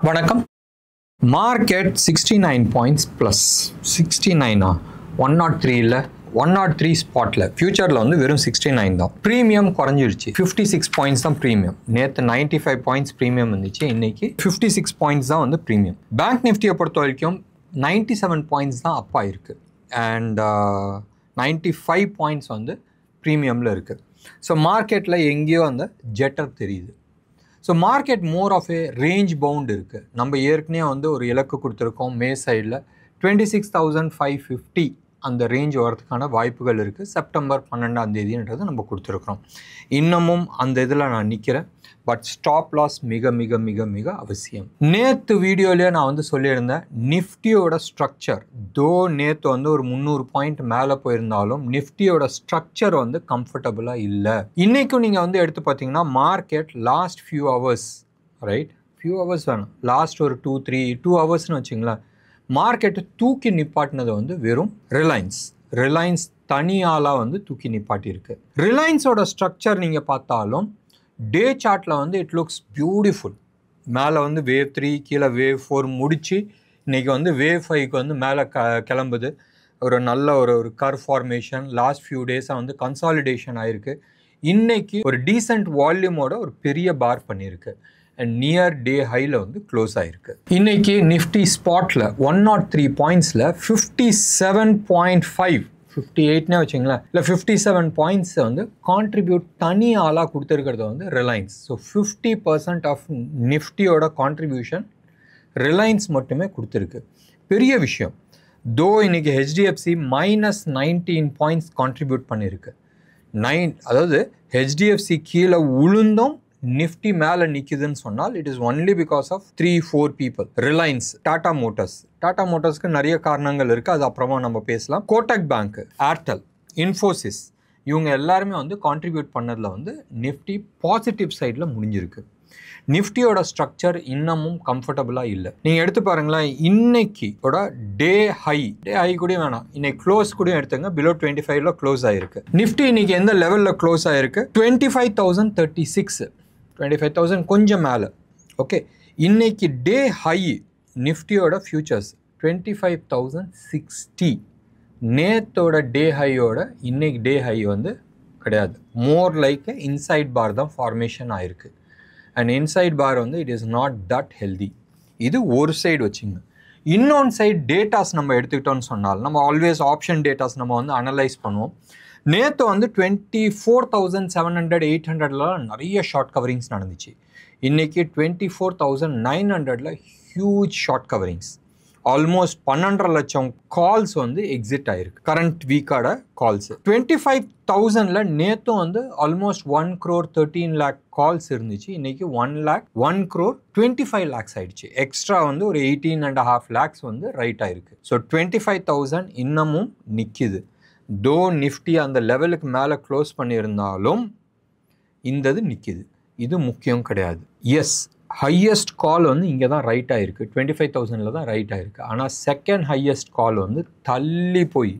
வணக்கம். Market 69 points plus 69 103 இல்லை 103 ஸ்பாட்டில் ஃபியூச்சரில் வந்து வெறும் 69 தான். ப்ரீமியம் குறைஞ்சிருச்சு. 56 பாயிண்ட்ஸ் தான் ப்ரீமியம். நேற்று 95 பாயிண்ட்ஸ் ப்ரீமியம் இருந்துச்சு. இன்னைக்கு 56 பாயிண்ட்ஸ் தான் வந்து ப்ரீமியம். பேங்க் நிஃப்டியை பொறுத்த வரைக்கும் 97 பாயிண்ட்ஸ் தான் அப் ஆயிருக்கு அண்ட் 95 பாயிண்ட்ஸ் வந்து ப்ரீமியமில் இருக்குது. ஸோ மார்க்கெட்டில் எங்கேயோ அந்த ஜெட்டர் தெரியுது. So market more of a range bound இருக்குது. நம்ம ஏற்கனவே வந்து ஒரு இலக்கு கொடுத்துருக்கோம். மே சைடில் 26,550 அந்த ரேஞ்ச் வரதுக்கான வாய்ப்புகள் இருக்குது. செப்டம்பர் 12ஆம் தேதின்றது நம்ம கொடுத்துருக்குறோம். இன்னமும் அந்த இதில் நான் நிற்கிறேன். பட் ஸ்டாப் லாஸ் மிக மிக மிக மிக அவசியம். நேற்று வீடியோலேயே நான் வந்து சொல்லியிருந்தேன், நிஃப்டியோட ஸ்ட்ரக்சர் தோ நேற்று வந்து ஒரு 300 பாயிண்ட் மேலே போயிருந்தாலும் நிஃப்டியோட ஸ்ட்ரக்சர் வந்து கம்ஃபர்டபுளாக இல்லை. இன்றைக்கும் நீங்கள் வந்து எடுத்து பார்த்தீங்கன்னா market last few hours few hours வேணும், லாஸ்ட் ஒரு 2 ஹவர்ஸ்னு வச்சிங்களேன், மார்க்கெட்டு தூக்கி நிப்பாட்டினது வந்து வெறும் ரிலையன்ஸ் தனியாலாக வந்து தூக்கி நிப்பாட்டியிருக்கு. ரிலையன்ஸோட ஸ்ட்ரக்சர் நீங்கள் பார்த்தாலும் டே சார்ட்டில் வந்து இட் லுக்ஸ் பியூட்டிஃபுல். மேலே வந்து வேவ் 3 கீழே வேவ் 4 முடித்து இன்றைக்கி வந்து வேவ் 5க்கு வந்து மேலே கிளம்புது. ஒரு நல்ல ஒரு கர்வ் ஃபார்மேஷன். லாஸ்ட் ஃபியூ டேஸாக வந்து கன்சாலிடேஷன் ஆகிருக்கு. இன்றைக்கி ஒரு டீசென்ட் வால்யூமோட ஒரு பெரிய பார் பண்ணியிருக்கு அண்ட் நியர் டே ஹையில் வந்து க்ளோஸ் ஆகிருக்கு. இன்றைக்கி நிஃப்டி ஸ்பாட்டில் 103 பாயிண்ட்ஸில் 57.5 58னே வச்சிங்களேன், இல்லை 57 பாயிண்ட்ஸ் வந்து கான்ட்ரிபியூட் தனி ஆளாக கொடுத்துருக்கிறது வந்து ரிலையன்ஸ். ஸோ 50% ஆஃப் நிஃப்டியோட கான்ட்ரிபியூஷன் ரிலையன்ஸ் மட்டுமே கொடுத்துருக்கு. பெரிய விஷயம். தோ இன்னைக்கு ஹெச்டிஎஃப்சி -19 பாயிண்ட்ஸ் கான்ட்ரிபியூட் பண்ணியிருக்கு. அதாவது ஹெச்டிஎஃப்சி கீழே உளுந்தும் நிஃப்டி மேலே நிற்குதுன்னு சொன்னால் it is only because of 3-4 people. Reliance, Tata மோட்டார்ஸ்க்கு நிறைய காரணங்கள் இருக்குது, அது அப்புறமா நம்ம பேசலாம். கோட்டக் பேங்க், ஏர்டெல், இன்ஃபோசிஸ், இவங்க எல்லாருமே வந்து கான்ட்ரிபியூட் பண்ணதில் வந்து நிஃப்டி பாசிட்டிவ் சைடில் முடிஞ்சிருக்கு. நிஃப்டியோட ஸ்ட்ரக்சர் இன்னமும் கம்ஃபர்டபுளாக இல்லை. நீங்கள் எடுத்து பாருங்களேன், இன்னைக்கோட டே ஹை கூட வேணாம், இன்னைக்கு க்ளோஸ் கூட எடுத்துங்க, பிலோ 25ல க்ளோஸ் ஆகிருக்கு. நிஃப்டி இன்னைக்கு எந்த லெவலில் க்ளோஸ் ஆகிருக்கு? 25,036, 25,000 கொஞ்சம் மேலே. ஓகே, இன்னைக்கு டே ஹை நிஃப்டியோட ஃபியூச்சர்ஸ் 25,060. நேத்தோட டே ஹையோட இன்னைக்கு டே ஹை வந்து கிடையாது. மோர் லைக் இன்சைட் பார் தான் ஃபார்மேஷன் ஆயிருக்கு. அண்ட் இன்சைட் பார் வந்து it is not that healthy. இது ஒரு சைடு வச்சுங்க. இன்னொன்று சைடு டேட்டாஸ் நம்ம எடுத்துக்கிட்டோன்னு சொன்னால், நம்ம ஆல்வேஸ் ஆப்ஷன் டேட்டாஸ் நம்ம வந்து அனலைஸ் பண்ணுவோம். நேற்று வந்து 24,700 800லாம் நிறைய ஷார்ட் கவரிங்ஸ் நடந்துச்சு. இன்றைக்கி 24,900ல் ஹியூஜ் ஷார்ட் கவரிங்ஸ். ஆல்மோஸ்ட் 12.5 லட்சம் கால்ஸ் வந்து எக்ஸிட் ஆகிருக்கு. கரண்ட் வீக்கோட கால்ஸ் 25,000ல் நேற்றும் வந்து ஆல்மோஸ்ட் 1 crore 13 lakh கால்ஸ் இருந்துச்சு. இன்றைக்கி 1 crore 25 lakhs ஆகிடுச்சு. எக்ஸ்ட்ரா வந்து ஒரு 18.5 lakhs வந்து ரைட் ஆகிருக்கு. ஸோ 25,000 இன்னமும் நிற்கிது. தோ நிஃப்டி அந்த லெவலுக்கு மேலே க்ளோஸ் பண்ணியிருந்தாலும் இந்த இது நிற்கிது. இது முக்கியம் கிடையாது. எஸ், ஹையஸ்ட் கால் வந்து இங்கே தான் ரைட் ஆகிருக்கு, 25,000ல் தான் ரைட் ஆகிருக்கு. ஆனால் செகண்ட் ஹையஸ்ட் கால் வந்து தள்ளி போய்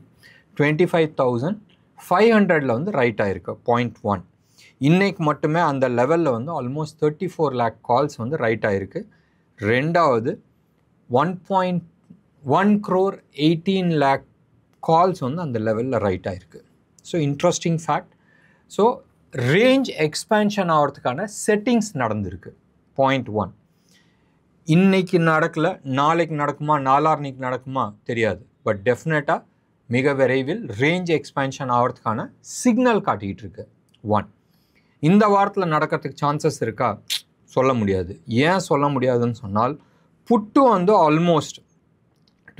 25,500ல் வந்து ரைட் ஆகிருக்கு 0.1. இன்னைக்கு மட்டுமே அந்த லெவலில் வந்து ஆல்மோஸ்ட் 34 lakh கால்ஸ் வந்து ரைட் ஆகிருக்கு. ரெண்டாவது 1.1 crore 18 lakh கால்ஸ் வந்து அந்த லெவலில் ரைட் ஆகிருக்கு. So interesting fact. So range expansion ஆகிறதுக்கான செட்டிங்ஸ் நடந்திருக்கு. 0.1 இன்னைக்கு நடக்கலை, நாளைக்கு நடக்குமா, நாளான்னைக்கு நடக்குமா தெரியாது. பட் டெஃபினட்டாக மிக விரைவில் ரேஞ்ச் எக்ஸ்பேன்ஷன் ஆகிறதுக்கான சிக்னல் காட்டிக்கிட்டு இருக்கு. 1 இந்த வாரத்தில் நடக்கிறதுக்கு சான்சஸ் இருக்கா? சொல்ல முடியாது. ஏன் சொல்ல முடியாதுன்னு சொன்னால், புட்டு வந்து ஆல்மோஸ்ட்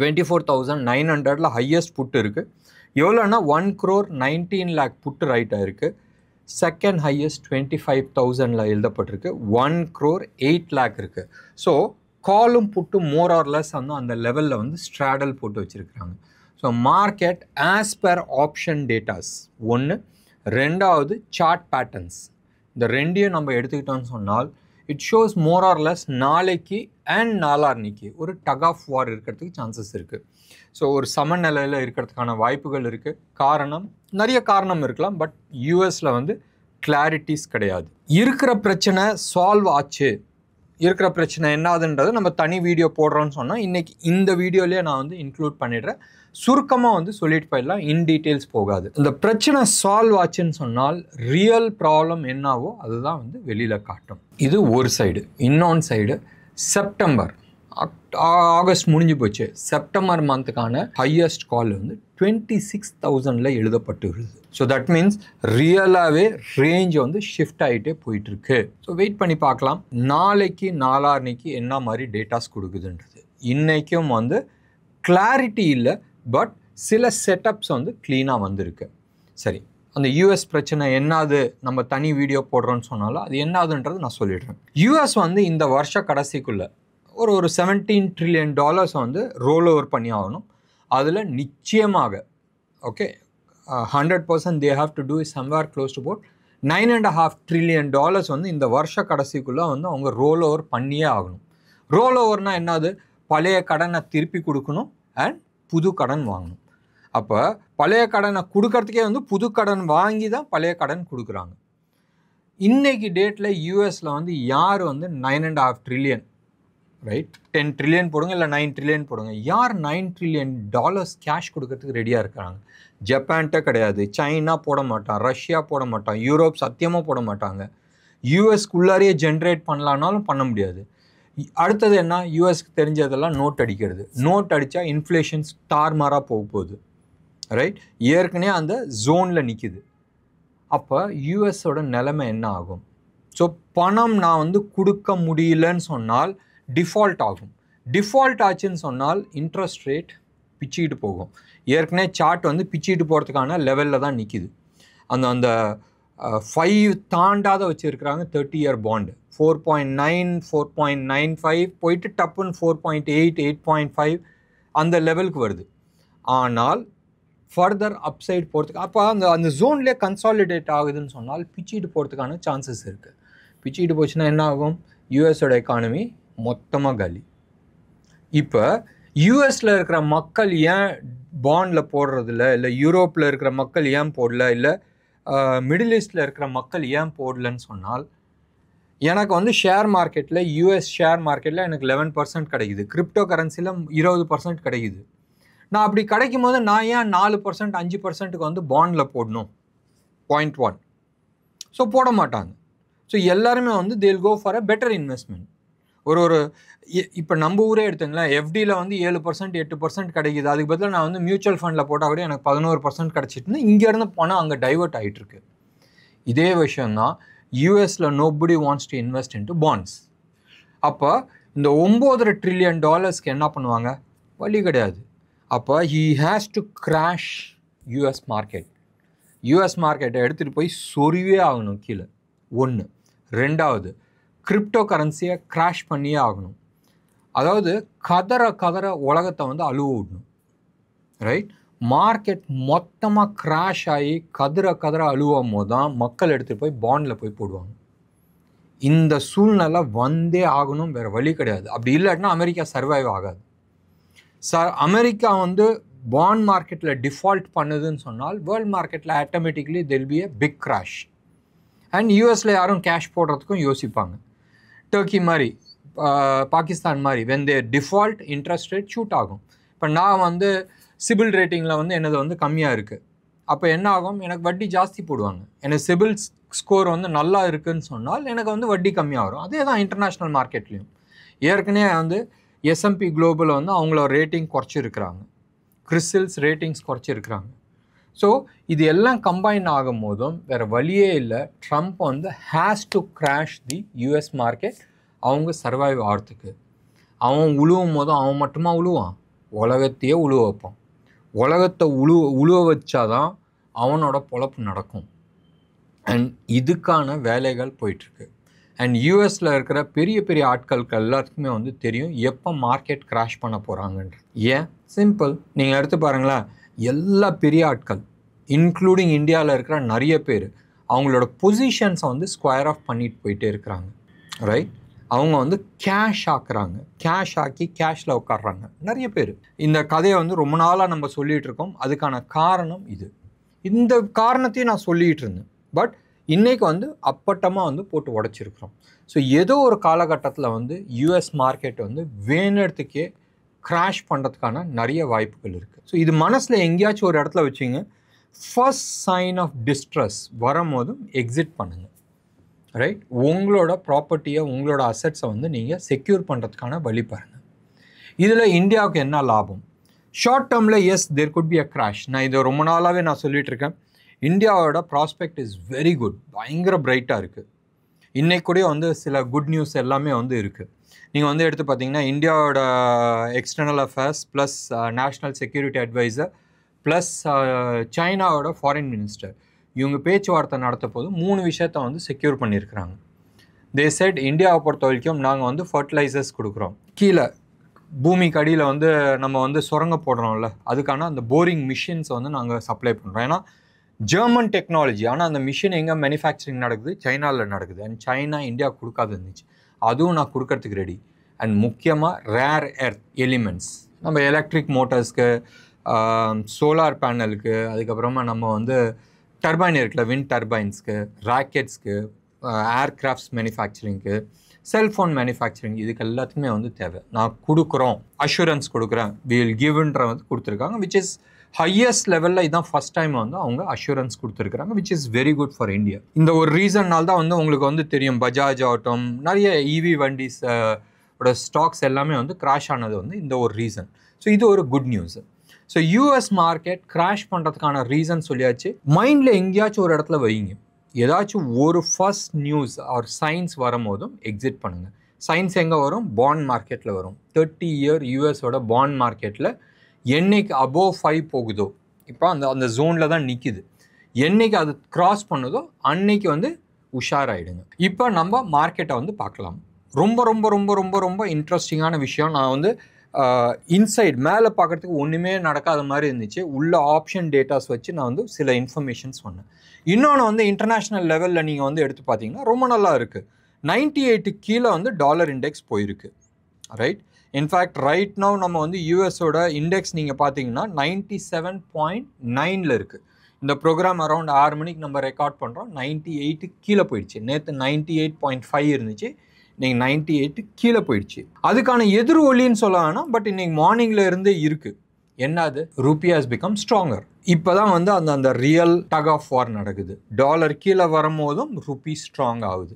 24,900ல் ஹையஸ்ட் புட்டு இருக்குது. எவ்வளோன்னா 1 crore 19 lakh புட்டு ரைட் ஆகிருக்கு. செகண்ட் ஹையஸ்ட் 25,000ல் எழுதப்பட்டிருக்கு. 1 crore 8 lakh இருக்குது. ஸோ காலும் புட்டு மோர் ஆர் லெஸ் வந்து அந்த லெவலில் வந்து ஸ்ட்ராடல் போட்டு வச்சுருக்கிறாங்க. So market as per option datas ஒன்று, ரெண்டாவது சார்ட் பேட்டர்ன்ஸ், இந்த ரெண்டையும் நம்ம எடுத்துக்கிட்டோம்னு சொன்னால் it shows more or less நாளைக்கு அண்ட் நாளான்னைக்கு ஒரு டக் ஆஃப் வார் இருக்கிறதுக்கு சான்சஸ் இருக்குது. ஸோ ஒரு சமநிலையில் இருக்கிறதுக்கான வாய்ப்புகள் இருக்குது. காரணம் நிறைய காரணம் இருக்கலாம். பட் யூஎஸில் வந்து கிளாரிட்டிஸ் கிடையாது. இருக்கிற பிரச்சனை சால்வ் ஆச்சு, இருக்கிற பிரச்சனை என்னதுன்றது நம்ம தனி வீடியோ போடுறோன்னு சொன்னால் இன்றைக்கி இந்த வீடியோலேயே நான் வந்து இன்க்ளூட் பண்ணிடுறேன். சுருக்கமாக வந்து சொல்லிட்டு போயிடலாம், இன் டீட்டெயில்ஸ் போகாது. இந்த பிரச்சனை சால்வ் ஆச்சுன்னு சொன்னால் ரியல் ப்ராப்ளம் என்னவோ அதுதான் வந்து வெளியில் காட்டும். இது ஒரு சைடு. இன்னொன்று சைடு செப்டம்பர், ஆகஸ்ட் முடிஞ்சு போச்சு. செப்டம்பர் மந்த்துக்கான ஹையஸ்ட் கால் வந்து 26,000 எழுதப்பட்டு வருது. ஸோ தட் மீன்ஸ் ரியலாகவே ரேஞ்ச் வந்து ஷிஃப்ட் ஆகிட்டே போயிட்டுருக்கு. ஸோ வெயிட் பண்ணி பார்க்கலாம் நாளைக்கு நாளான்னைக்கு என்ன மாதிரி டேட்டாஸ் கொடுக்குதுன்றது. இன்றைக்கும் வந்து கிளாரிட்டி இல்லை, பட் சில செட்டப்ஸ் வந்து க்ளீனாக வந்திருக்கு. சரி, அந்த யூஎஸ் பிரச்சனை என்னது நம்ம தனி வீடியோ போடுறோன்னு சொன்னாலும் அது என்னதுன்றது நான் சொல்லிடுறேன். யூஎஸ் வந்து இந்த வருஷ கடைசிக்குள்ளே ஒரு $17 trillion வந்து ரோல் ஓவர் பண்ணி ஆகணும். அதில் நிச்சயமாக okay 100% they have to do is somewhere close to about $9.5 trillion வந்து இந்த வருஷ கடைசிக்குள்ளே வந்து அவங்க ரோல் ஓவர் பண்ணியே ஆகணும். ரோல் ஓவர்னால் என்னது? பழைய கடனை திருப்பி கொடுக்கணும் அண்ட் புது கடன் வாங்கணும். அப்போ பழைய கடனை கொடுக்கறதுக்கே வந்து புது கடன் வாங்கி தான் பழைய கடன் கொடுக்குறாங்க. இன்றைக்கி டேட்டில் யூஎஸில் வந்து யார் வந்து $9.5 trillion ரைட் 10 trillion போடுங்க இல்லை 9 trillion போடுங்க, யார் $9 trillion கேஷ் கொடுக்கறதுக்கு ரெடியாக இருக்கிறாங்க? ஜப்பான்கிட்ட கிடையாது, சைனா போட மாட்டான், ரஷ்யா போட மாட்டான், யூரோப் சத்தியமாக போட மாட்டாங்க. யூஎஸ்குள்ளாரையே ஜென்ரேட் பண்ணலான்னாலும் பண்ண முடியாது. அடுத்தது என்ன? யூஎஸ்க்கு தெரிஞ்சதெல்லாம் நோட் அடிக்கிறது. நோட் அடித்தா இன்ஃப்ளேஷன் தாறுமாறாக போகுது ரைட். ஏற்கனவே அந்த ஜோனில் நிற்கிது. அப்போ யூஎஸோட நிலைமை என்ன ஆகும்? ஸோ பணம் நான் வந்து கொடுக்க முடியலன்னு சொன்னால் டிஃபால்ட் ஆகும். டிஃபால்ட் ஆச்சுன்னு சொன்னால் இன்ட்ரெஸ்ட் ரேட் பிச்சுக்கிட்டு போகும். ஏற்கனவே சார்ட் வந்து பிச்சுக்கிட்டு போகிறதுக்கான லெவலில் தான் நிற்கிது. அந்த 5 தாண்டாத வச்சுருக்கிறாங்க 30-year பாண்டு. 4.9 4.95 போயிட்டு டப்புன்னு 4.8 8.5 அந்த லெவலுக்கு வருது. ஆனால் ஃபர்தர் அப்சைட் போகிறதுக்கு அப்போ அந்த ஜோன்லேயே கன்சாலிடேட் ஆகுதுன்னு சொன்னால் பிச்சுக்கிட்டு போகிறதுக்கான சான்சஸ் இருக்குது. பிச்சுக்கிட்டு போச்சுன்னா என்ன ஆகும்? யூஎஸோட எக்கானமி மொத்தமாக காலி. இப்போ யூஎஸில் இருக்கிற மக்கள் ஏன் பாண்டில் போடுறதில்ல, இல்லை யூரோப்பில் இருக்கிற மக்கள் ஏன் போடல, இல்லை மிடில் ஈஸ்டில் இருக்கிற மக்கள் ஏன் போடலன்னு சொன்னால், எனக்கு வந்து ஷேர் மார்க்கெட்டில் யூஎஸ் ஷேர் மார்க்கெட்டில் எனக்கு 11% கிடைக்குது, கிரிப்டோ கரன்சியில் 20% கிடைக்குது. நான் அப்படி கிடைக்கும் போது நான் ஏன் 4% 5%க்கு வந்து பாண்டில் போடணும்? 0.1. ஸோ போட மாட்டாங்க. ஸோ எல்லாருமே வந்து they'll go for a better investment. இப்போ நம்ம ஊரே எடுத்துங்களேன், எஃப்டியில் வந்து 7% 8% கிடைக்குது. அதுக்கு பதிலாக நான் வந்து மியூச்சுவல் ஃபண்டில் போட்டால் கூட எனக்கு 11% கிடச்சிட்டுன்னு இங்கேருந்து பணம் அங்கே டைவர்ட் ஆகிட்டுருக்கு. இதே விஷயந்தான் யூஎஸில் nobody wants to invest into bonds. அப்போ இந்த $9.5 trillion என்ன பண்ணுவாங்க? வழி கிடையாது. அப்போ he has to crash US market. US மார்க்கெட்டை எடுத்துகிட்டு போய் சொருவே ஆகணும் கீழே. ஒன்று. ரெண்டாவது, கிரிப்டோ கரன்சியை கிராஷ் பண்ணியே ஆகணும். அதாவது கதற உலகத்தை வந்து அழுவ விடணும் ரைட். மார்க்கெட் மொத்தமாக கிராஷ் ஆகி கதற அழுவும் போது தான் மக்கள் எடுத்துகிட்டு போய் பாண்டில் போய் போடுவாங்க. இந்த சூழ்நிலை வந்தே ஆகணும், வேறு வழி கிடையாது. அப்படி இல்லாட்டினா அமெரிக்கா சர்வைவ் ஆகாது. அமெரிக்கா வந்து பாண்ட் மார்க்கெட்டில் டிஃபால்ட் பண்ணுதுன்னு சொன்னால் வேர்ல்டு மார்க்கெட்டில் automatically there'll be a big crash. And யூஎஸில் யாரும் கேஷ் போடுறதுக்கும் யோசிப்பாங்க. டர்க்கி மாதிரி, பாகிஸ்தான் மாதிரி when they default interest rate shoot ஆகும். இப்போ நான் வந்து சிபில் ரேட்டிங்கில் வந்து எனது வந்து கம்மியாக இருக்குது. அப்போ என்ன ஆகும்? எனக்கு வட்டி ஜாஸ்தி போடுவாங்க. எனக்கு சிபில் ஸ்கோர் வந்து நல்லா இருக்குதுன்னு சொன்னால் எனக்கு வந்து வட்டி கம்மியாக வரும். அதே தான் இன்டர்நேஷ்னல் மார்க்கெட்லேயும். ஏற்கனவே வந்து S&P குளோபல் வந்து அவங்களோட ரேட்டிங் குறைச்சிருக்கிறாங்க, கிறிஸ்டல்ஸ் ரேட்டிங்ஸ் குறைச்சிருக்கிறாங்க. ஸோ இது எல்லாம் கம்பைன் ஆகும் போதும் வேறு வழியே இல்லை, ட்ரம்ப் வந்து has to crash the US market அவங்க சர்வைவ் ஆகிறதுக்கு. அவன் உழுவும் போதும் அவன் மட்டுமா உழுவான்? உலகத்தையே உழுவ வைப்பான். உலகத்தை உழுவ வச்சாதான் அவனோட பொழப்பு நடக்கும். அண்ட் இதுக்கான வேலைகள் போயிட்டுருக்கு. அண்ட் யூஎஸில் இருக்கிற பெரிய ஆட்களுக்கு எல்லாத்துக்குமே வந்து தெரியும் எப்போ மார்க்கெட் கிராஷ் பண்ண போகிறாங்கன்ற. ஏன்? சிம்பிள். நீங்கள் எடுத்து பாருங்களேன், எல்லா பெரிய ஆட்கள் இன்க்ளூடிங் இந்தியாவில் இருக்கிற நிறைய பேர் அவங்களோட பொசிஷன்ஸை வந்து ஸ்கொயர் ஆஃப் பண்ணிட்டு போயிட்டே இருக்கிறாங்க ரைட். அவங்க வந்து கேஷ் ஆக்குறாங்க, கேஷ் ஆக்கி கேஷில் உட்காடுறாங்க நிறைய பேர். இந்த கதையை வந்து ரொம்ப நாளாக நம்ம சொல்லிகிட்டு இருக்கோம். அதுக்கான காரணம் இது. இந்த காரணத்தையும் நான் சொல்லிகிட்டு இருந்தேன். பட் இன்றைக்கி வந்து அப்பட்டமாக வந்து போட்டு உடச்சிருக்கிறோம். ஸோ ஏதோ ஒரு காலகட்டத்தில் வந்து யூஎஸ் மார்க்கெட் வந்து வேணுறதுக்கே கிராஷ் பண்ணுறதுக்கான நிறைய வாய்ப்புகள் இருக்குது. ஸோ இது மனசில் எங்கேயாச்சும் ஒரு இடத்துல வச்சிங்க, ஃபர்ஸ்ட் சைன் ஆஃப் டிஸ்ட்ரெஸ் வரும்போதும் எக்ஸிட் பண்ணுங்கள். ரைட், உங்களோட ப்ராப்பர்ட்டியை, உங்களோட அசட்ஸை வந்து நீங்கள் செக்யூர் பண்ணுறதுக்கான வழி பாருங்கள். இதில் இந்தியாவுக்கு என்ன லாபம்? ஷார்ட் டேர்மில் as there could be a crash. நான் இதை ரொம்ப நாளாகவே நான் சொல்லிகிட்டு இருக்கேன். இந்தியாவோட ப்ராஸ்பெக்ட் இஸ் வெரி குட், பயங்கர பிரைட்டாக இருக்குது. இன்றைக்கு கூட வந்து சில குட் நியூஸ் எல்லாமே வந்து இருக்குது. நீங்கள் வந்து எடுத்து பார்த்தீங்கன்னா, இந்தியாவோட external affairs plus national security advisor plus சைனாவோட ஃபாரின் மினிஸ்டர் இவங்க பேச்சுவார்த்தை நடத்த போது 3 விஷயத்த வந்து செக்யூர் பண்ணியிருக்கிறாங்க. தே செட், இந்தியாவை பொறுத்த வரைக்கும் நாங்கள் வந்து ஃபர்டிலைசர்ஸ் கொடுக்குறோம், கீழே பூமிக்கு அடியில் வந்து நம்ம வந்து சுரங்க போடுறோம்ல, அதுக்கான அந்த போரிங் மிஷின்ஸை வந்து நாங்கள் சப்ளை பண்ணுறோம். ஏன்னா ஜெர்மன் டெக்னாலஜி, ஆனால் அந்த மிஷின் எங்கே மேனுஃபேக்சரிங் நடக்குது? சைனாவில் நடக்குது. அண்ட் சைனா இந்தியா கொடுக்காது இருந்துச்சு, அதுவும் நான் கொடுக்கறதுக்கு ரெடி. அண்ட் முக்கியமாக ரேர் எர்த் எலிமெண்ட்ஸ் நம்ம எலக்ட்ரிக் மோட்டர்ஸ்க்கு, சோலார் பேனலுக்கு, அதுக்கப்புறமா நம்ம வந்து டர்பைன் இருக்குல்ல, விண்ட் டர்பைன்ஸ்க்கு, ராக்கெட்ஸ்க்கு, ஏர்கிராஃப்ட்ஸ் மேனுஃபேக்சரிங்க்கு, செல்ஃபோன் மேனுஃபேக்சரிங், இதுக்கு எல்லாத்துக்குமே வந்து தேவை. நான் கொடுக்குறோம், அஷூரன்ஸ் கொடுக்குறேன், வில் கிவ்ன்ற வந்து கொடுத்துருக்காங்க. விச் இஸ் ஹையஸ்ட் லெவலில். இதுதான் ஃபஸ்ட் டைம் வந்து அவங்க அஷூரன்ஸ் கொடுத்துருக்குறாங்க, which is very good for India. இந்த ஒரு ரீசன்னால் தான் வந்து உங்களுக்கு வந்து தெரியும், பஜாஜ் ஆகட்டும், நிறைய இவி வண்டிஸ் ஓட ஸ்டாக்ஸ் எல்லாமே வந்து கிராஷ் ஆனது வந்து இந்த ஒரு ரீசன். ஸோ இது ஒரு good news. So US market crash பண்ணுறதுக்கான ரீசன் சொல்லியாச்சு. மைண்டில் எங்கேயாச்சும் ஒரு இடத்துல வைங்க, ஏதாச்சும் ஒரு ஃபர்ஸ்ட் நியூஸ் ஆர் சைன்ஸ் வரும்போதும் எக்ஸிட் பண்ணுங்கள். சைன்ஸ் எங்கே வரும்? பாண்ட் மார்க்கெட்டில் வரும். 30 இயர் யூஎஸோட பாண்ட் மார்க்கெட்டில் என்னைக்கு அபோவ் 5 போகுதோ, இப்போ அந்த ஜோனில் தான் நிற்கிது, என்னைக்கு அது கிராஸ் பண்ணுதோ அன்னைக்கு வந்து உஷாராயிடுங்க. இப்போ நம்ம மார்க்கெட்டை வந்து பார்க்கலாம். ரொம்ப ரொம்ப ரொம்ப ரொம்ப ரொம்ப இன்ட்ரெஸ்டிங்கான விஷயம். நான் வந்து இன்சைட் மேலே பார்க்குறதுக்கு ஒன்றுமே நடக்காத மாதிரி இருந்துச்சு. உள்ள ஆப்ஷன் டேட்டாஸ் வச்சு நான் வந்து சில இன்ஃபர்மேஷன்ஸ் சொன்னேன். இன்னொன்று வந்து இன்டர்நேஷ்னல் லெவலில் நீங்கள் வந்து எடுத்து பார்த்தீங்கன்னா ரொம்ப நல்லா இருக்குது. 98 கீழே வந்து டாலர் இண்டெக்ஸ் போயிருக்கு. ரைட், இன்ஃபேக்ட் ரைட் நவ் நம்ம வந்து யூஎஸோட இண்டெக்ஸ் நீங்கள் பார்த்தீங்கன்னா 97.9 இருக்குது. இந்த ப்ரோக்ராம் அரௌண்ட் 6 மணிக்கு நம்ம ரெக்கார்ட் பண்ணுறோம். 98 கீழே போயிடுச்சு. நேற்று 98.5 இருந்துச்சு, இன்னைக்கு 98 கீழே போயிடுச்சு. அதுக்கான எதிர் ஒலின்னு சொல்ல வேணாம், பட் இன்னைக்கு மார்னிங்கில் இருந்தே இருக்குது. என்னது? Ruby has become stronger. இப்போ தான் வந்து அந்த ரியல் டக் ஆஃப் வார் நடக்குது. டாலர் கீழே வரும்போதும் ரூபி ஸ்ட்ராங் ஆகுது.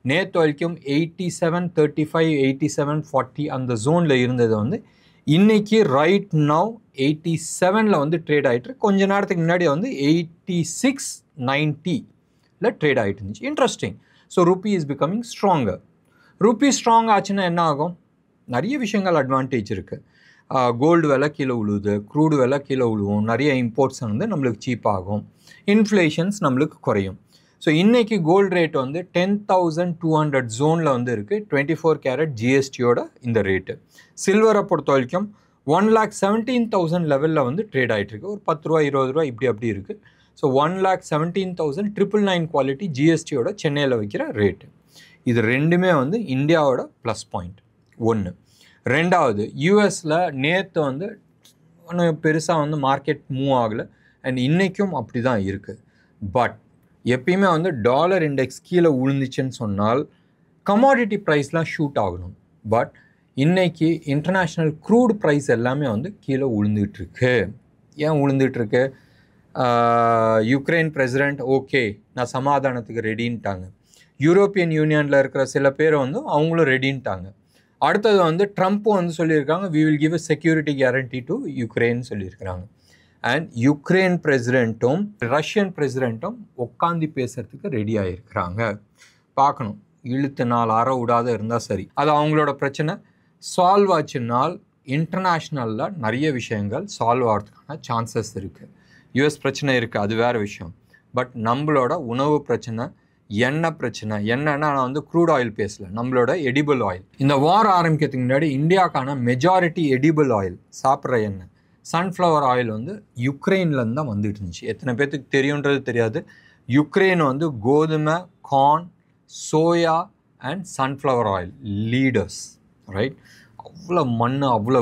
நேற்று வரைக்கும் 87.35 87.40 அந்த ஜோனில் இருந்தது வந்து இன்னைக்கு ரைட் நவ் 87 வந்து ட்ரேட் ஆகிட்டு, கொஞ்ச நேரத்துக்கு முன்னாடி வந்து 86.90 ட்ரேட் ஆகிட்டு இருந்துச்சு. Interesting. So Ruby is becoming stronger. Ruby strong ஆச்சுன்னா என்ன ஆகும்? நிறைய விஷயங்கள் அட்வான்டேஜ் இருக்குது. கோல்டு விலை கீழே விழுவுது, க்ரூடு விலை கீழே விழுவும், நிறைய இம்போர்ட்ஸ் வந்து நம்மளுக்கு சீப்பாகும், இன்ஃப்ளேஷன்ஸ் நம்மளுக்கு குறையும். ஸோ இன்றைக்கி கோல்டு ரேட் வந்து 10,200 ஜோனில் வந்து இருக்குது. 24 கேரட் ஜிஎஸ்டியோட இந்த ரேட்டு. சில்வரை பொறுத்த வரைக்கும் 1,17,000 லெவலில் வந்து ட்ரேட் ஆகிட்டுருக்கு. ஒரு 10 ரூபா 20 ரூபா இப்படி அப்படி இருக்குது. ஸோ 1,17,000 999 குவாலிட்டி ஜிஎஸ்டியோட சென்னையில் வைக்கிற ரேட்டு. இது ரெண்டுமே வந்து இந்தியாவோட ப்ளஸ் பாயிண்ட். ஒன்று. ரெண்டாவது, யூஎஸில் நேற்று வந்து ஒன்றும் பெருசாக வந்து மார்க்கெட் மூவ் ஆகலை, அண்ட் இன்றைக்கும் அப்படி தான் இருக்குது. பட் எப்பயுமே வந்து டாலர் இண்டெக்ஸ் கீழே விழுந்துச்சுன்னு சொன்னால் கமாடிட்டி ப்ரைஸ்லாம் ஷூட் ஆகணும். பட் இன்றைக்கி இன்டர்நேஷ்னல் க்ரூட் ப்ரைஸ் எல்லாமே வந்து கீழே விழுந்துட்டுருக்கு. ஏன் விழுந்துட்டுருக்கு? யுக்ரைன் பிரசிடெண்ட் ஓகே நான் சமாதானத்துக்கு ரெடின்ட்டாங்க. யூரோப்பியன் யூனியனில் இருக்கிற சில பேர் வந்து அவங்களும் ரெடின்ட்டாங்க. அடுத்தது வந்து ட்ரம்ப்பும் வந்து சொல்லியிருக்காங்க, we will give a security guarantee to Ukraine சொல்லியிருக்கிறாங்க. அண்ட் யுக்ரைன் பிரசிடெண்ட்டும் ரஷ்யன் பிரசிடெண்ட்டும் உட்காந்து பேசுகிறதுக்கு ரெடி ஆகிருக்கிறாங்க. பார்க்கணும், இழுத்து நாள் அற விடாத இருந்தால் சரி. அது அவங்களோட பிரச்சனை. சால்வ் ஆச்சுனால் இன்டர்நேஷ்னலில் நிறைய விஷயங்கள் சால்வ் ஆகிறதுக்கான சான்சஸ் இருக்குது. யூஎஸ் பிரச்சனை இருக்குது, அது வேறு விஷயம். பட் நம்மளோட உணவு பிரச்சனை, எண்ணெய் பிரச்சனை, என்னன்னா நான் வந்து க்ரூட் ஆயில் பேசல, நம்மளோட எடிபிள் ஆயில். இந்த வார் ஆரம்பிக்கிறதுக்கு முன்னாடி இந்தியாவுக்கான மெஜாரிட்டி எடிபிள் ஆயில் சாப்பிட்ற எண்ணெய் சன்ஃப்ளவர் ஆயில் வந்து யுக்ரைன்லேருந்து தான் வந்துட்டு இருந்துச்சு. எத்தனை பேர்த்துக்கு தெரியுன்றது தெரியாது. யுக்ரைன் வந்து கோதுமை, corn, soya and sunflower oil leaders. Right, அவ்வளோ மண், அவ்வளோ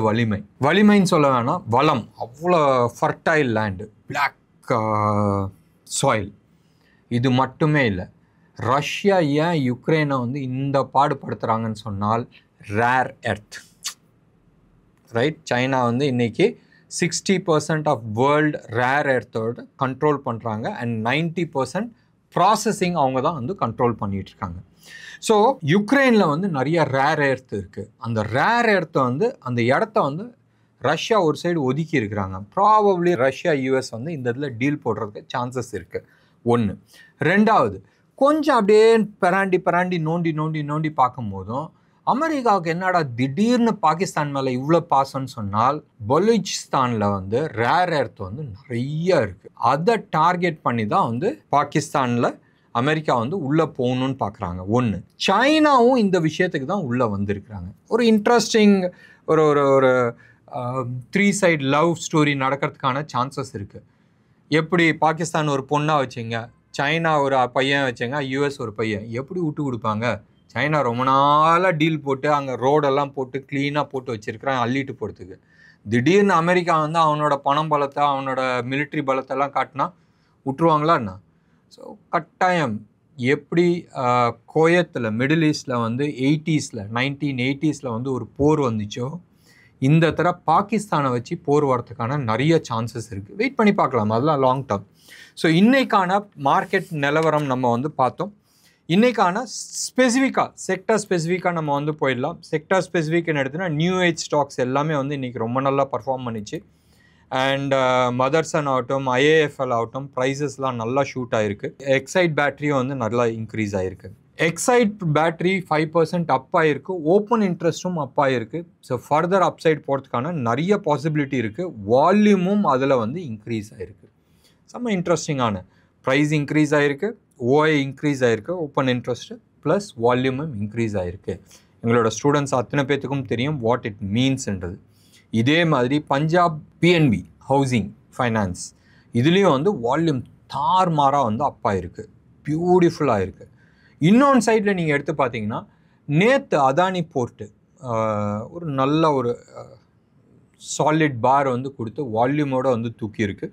வலிமைன்னு சொல்ல வேணாம், வளம், அவ்வளோ ஃபர்டைல் லேண்டு, பிளாக் சாயில். இது மட்டுமே இல்லை, ரஷ்யா ஏன் யுக்ரைனை வந்து இந்த பாடுபடுத்துகிறாங்கன்னு சொன்னால் ரேர் எர்த், ரைட்? சைனா வந்து இன்றைக்கி 60% ஆஃப் வேர்ல்டு ரேர் எர்த்தோடு கண்ட்ரோல் பண்ணுறாங்க அண்ட் 90% ப்ராசஸிங் அவங்க தான் வந்து கண்ட்ரோல் பண்ணிகிட்ருக்காங்க. ஸோ யுக்ரைனில் வந்து நிறைய ரேர் எர்த் இருக்குது. அந்த ரேர் எர்த்தை வந்து அந்த இடத்த வந்து ரஷ்யா ஒரு சைடு ஒதுக்கி இருக்கிறாங்க. ப்ராபப்ளி ரஷ்யா யூஎஸ் வந்து இந்த இதில் டீல் போடுறதுக்கு சான்சஸ் இருக்குது. ஒன்று. ரெண்டாவது, கொஞ்சம் அப்படியே பராண்டி நோண்டி பார்க்கும்போதும் அமெரிக்காவுக்கு என்னடா திடீர்னு பாகிஸ்தான் மேலே இவ்வளோ பாசம்னு சொன்னால், பலூச்சிஸ்தானில் வந்து ரேர் எர்த் வந்து நிறைய இருக்குது. அதை டார்கெட் பண்ணி தான் வந்து பாகிஸ்தானில் அமெரிக்கா வந்து உள்ளே போகணுன்னு பார்க்குறாங்க. ஒன்று. சைனாவும் இந்த விஷயத்துக்கு தான் உள்ளே வந்திருக்கிறாங்க. ஒரு இன்ட்ரெஸ்டிங் ஒரு ஒரு ஒரு 3 சைட் லவ் ஸ்டோரி நடக்கிறதுக்கான சான்சஸ் இருக்குது. எப்படி பாகிஸ்தான் ஒரு பொண்ணாக வச்சுங்க, சைனா ஒரு பையன் வச்சுங்க, யூஎஸ் ஒரு பையன், எப்படி விட்டு கொடுப்பாங்க? சைனா ரொம்ப நாளாக டீல் போட்டு அங்கே ரோடெல்லாம் போட்டு க்ளீனாக போட்டு வச்சுருக்கிறான் அள்ளிட்டு போகிறதுக்கு. திடீர்னு அமெரிக்கா வந்து அவனோட பணம் பலத்தை அவனோட மிலிட்ரி பலத்தெல்லாம் காட்டினா விட்டுருவாங்களா என்ன? ஸோ கட்டாயம் எப்படி கோயத்தில் மிடில் ஈஸ்டில் வந்து 1980s வந்து ஒரு போர் வந்துச்சோ, இந்த தர பாகிஸ்தானை வச்சு போர் வரத்துக்கான நிறைய சான்சஸ் இருக்குது. வெயிட் பண்ணி பார்க்கலாம், அதெல்லாம் லாங் டேர்ம். ஸோ இன்றைக்கான மார்க்கெட் நிலவரம் நம்ம வந்து பார்த்தோம். இன்றைக்கான செக்டர் ஸ்பெசிஃபிக்காக நம்ம வந்து போயிடலாம். செக்டர் ஸ்பெசிஃபிக்னு எடுத்துனா நியூ ஏஜ் ஸ்டாக்ஸ் எல்லாமே வந்து இன்றைக்கி ரொம்ப நல்லா பர்ஃபார்ம் பண்ணிச்சு. அண்ட் மதர்சன் ஆகட்டும், ஐஏஎஃப்எல் ஆகட்டும், ப்ரைஸஸ்லாம் நல்லா ஷூட் ஆகிருக்கு. எக்ஸைட் பேட்டரியும் வந்து நல்லா இன்க்ரீஸ் ஆகிருக்கு. எக்ஸைட் பேட்டரி 5% அப் ஆகிருக்கு. ஓப்பன் இன்ட்ரெஸ்ட்டும் அப் ஆகிருக்கு. ஸோ ஃபர்தர் அப்சைட் போகிறதுக்கான நிறைய பாசிபிலிட்டி இருக்குது. வால்யூமும் அதில் வந்து இன்க்ரீஸ் ஆகிருக்கு. செம்ம இன்ட்ரெஸ்டிங்கான ப்ரைஸ் இன்க்ரீஸ் ஆகிருக்கு, ஓஐ இன்க்ரீஸ் ஆகிருக்கு, ஓப்பன் இன்ட்ரெஸ்ட்டு ப்ளஸ் வால்யூமும் இன்க்ரீஸ் ஆகிருக்கு. எங்களோட ஸ்டூடெண்ட்ஸ் அத்தனை பேத்துக்கும் தெரியும் வாட் இட் மீன்ஸ்ன்றது. இதே மாதிரி பஞ்சாப் பிஎன்பி ஹவுசிங் ஃபைனான்ஸ் இதுலேயும் வந்து வால்யூம் தார்மாராக வந்து அப் ஆகிருக்கு, பியூட்டிஃபுல்லாக இருக்குது. இன்னொன்று சைடில் நீங்கள் எடுத்து பார்த்தீங்கன்னா, நேற்று அதானி போர்ட்டு ஒரு நல்ல ஒரு சாலிட் பார் வந்து கொடுத்து வால்யூமோடு வந்து தூக்கியிருக்கு.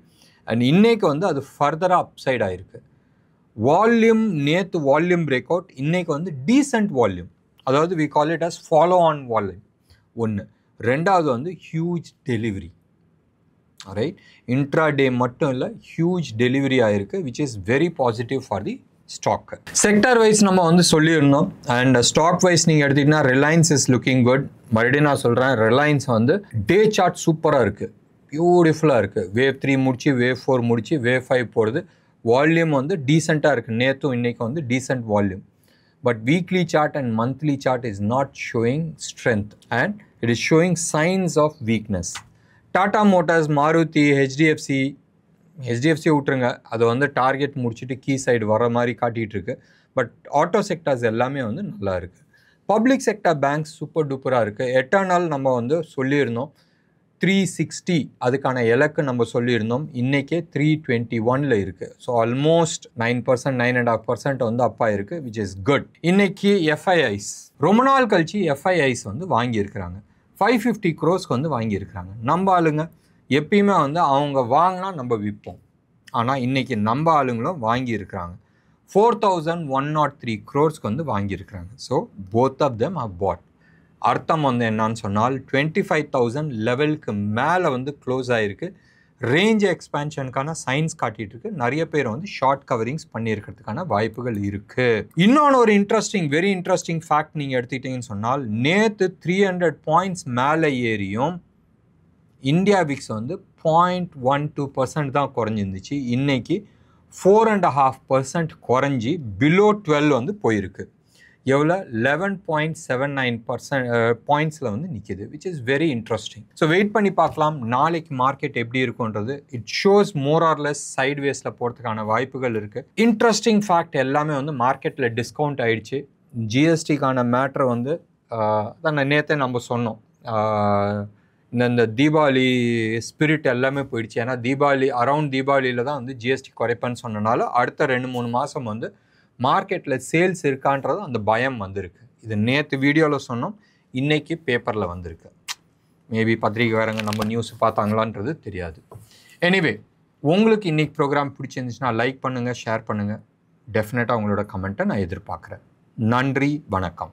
அண்ட் இன்றைக்கு வந்து அது ஃபர்தராக அப்சைட் ஆகிருக்கு. வால்யூம் நேற்று வால்யூம் பிரேக் அவுட், இன்றைக்கு வந்து டீசென்ட் வால்யூம், அதாவது we call it as follow on volume. ஒன்று. ரெண்டாவது வந்து huge delivery, right? Intraday மட்டும் இல்லை, ஹியூஜ் டெலிவரி ஆகிருக்கு, which is very positive for the stock. Sector wise நம்ம வந்து சொல்லியிருந்தோம். அண்ட் ஸ்டாக் வைஸ் நீங்கள் எடுத்திங்கன்னா ரிலையன்ஸ் இஸ் லுக்கிங் குட். மறுபடியும் நான் சொல்கிறேன், ரிலையன்ஸ் வந்து டே சார்ட் சூப்பராக இருக்குது, பியூட்டிஃபுல்லாக இருக்குது. வேவ் 3 முடிச்சு, வேவ் 4 முடிச்சு, வேவ் 5 போகிறது. வால்யூம் வந்து டீசெண்டாக இருக்குது. நேற்றும் இன்றைக்கும் வந்து decent volume. But weekly chart and monthly chart is not showing strength and it is showing signs of weakness. Tata Motors, Maruti, HDFC விட்டுருங்க, அது வந்து டார்கெட் முடிச்சுட்டு கீ சைடு வர மாதிரி காட்டிகிட்டு இருக்கு. பட் ஆட்டோ செக்டர்ஸ் எல்லாமே வந்து நல்லா இருக்குது. பப்ளிக் செக்டர் பேங்க்ஸ் சூப்பர் டூப்பராக இருக்குது. எட்டர்னல் நம்ம வந்து சொல்லியிருந்தோம் 360, அதுக்கான இலக்கு நம்ம சொல்லியிருந்தோம். இன்றைக்கே 321 இருக்குது. ஸோ ஆல்மோஸ்ட் 9%, 9.5% வந்து அப்பா இருக்குது, விச் இஸ் குட். இன்றைக்கி எஃப்ஐஐஸ் ரொம்ப நாள் கழிச்சு எஃப்ஐஐஸ் வந்து வாங்கியிருக்கிறாங்க. 550 crores வந்து வாங்கியிருக்கிறாங்க. நம்ம ஆளுங்க எப்பயுமே வந்து அவங்க வாங்கினா நம்ம விற்போம். ஆனால் இன்றைக்கி நம்ம ஆளுங்களும் வாங்கியிருக்கிறாங்க. 4103 crores வந்து வாங்கியிருக்கிறாங்க. So both of them have bought. அர்த்தம் வந்து என்னான்னு சொன்னால் 25,000 லெவலுக்கு மேலே வந்து க்ளோஸ் ஆகிருக்கு. ரேஞ்ச் எக்ஸ்பேன்ஷனுக்கான சைன்ஸ் காட்டிகிட்டு இருக்கு. நிறைய பேர் வந்து ஷார்ட் கவரிங்ஸ் பண்ணியிருக்கிறதுக்கான வாய்ப்புகள் இருக்குது. இன்னொன்று ஒரு வெரி இன்ட்ரெஸ்டிங் ஃபேக்ட் நீங்கள் எடுத்துக்கிட்டீங்கன்னு சொன்னால், நேற்று 300 points மேலே ஏறியும் இந்தியா விக்ஸ் வந்து 0.12% தான் குறைஞ்சிருந்துச்சு. இன்றைக்கி 4.5% குறைஞ்சி பிலோ 12 வந்து போயிருக்கு. எவ்வளோ 11.79% பாயிண்ட்ஸில் வந்து நிற்கிது, which is very interesting. So wait பண்ணி பார்க்கலாம் நாளைக்கு மார்க்கெட் எப்படி இருக்குன்றது. It shows more or less சைட்வேஸில் போகிறதுக்கான வாய்ப்புகள் இருக்குது. இன்ட்ரெஸ்டிங் ஃபேக்ட் எல்லாமே வந்து மார்க்கெட்டில் டிஸ்கவுண்ட் ஆகிடுச்சு. ஜிஎஸ்டிக்கான மேட்ரு வந்து தான் நேற்றே நம்ம சொன்னோம். இந்த தீபாவளி ஸ்பிரிட் எல்லாமே போயிடுச்சு. ஏன்னா அரவுண்ட் தீபாவளியில் தான் வந்து ஜிஎஸ்டி குறைப்பேன்னு சொன்னனால அடுத்த 2-3 மாதம் வந்து மார்க்கெட்டில் சேல்ஸ் இருக்கான்றது அந்த பயம் வந்திருக்கு. இது நேற்று வீடியோவில் சொன்னோம், இன்றைக்கி பேப்பரில் வந்திருக்கு. மேபி பத்திரிக்கை வேறங்க நம்ம நியூஸ் பார்த்தாங்களான்றது தெரியாது. எனிவே, உங்களுக்கு இன்றைக்கி ப்ரோக்ராம் பிடிச்சிருந்துச்சுன்னா லைக் பண்ணுங்கள், ஷேர் பண்ணுங்கள். டெஃபினட்டாக உங்களோட கமெண்ட்டை நான் எதிர்பார்க்குறேன். நன்றி, வணக்கம்.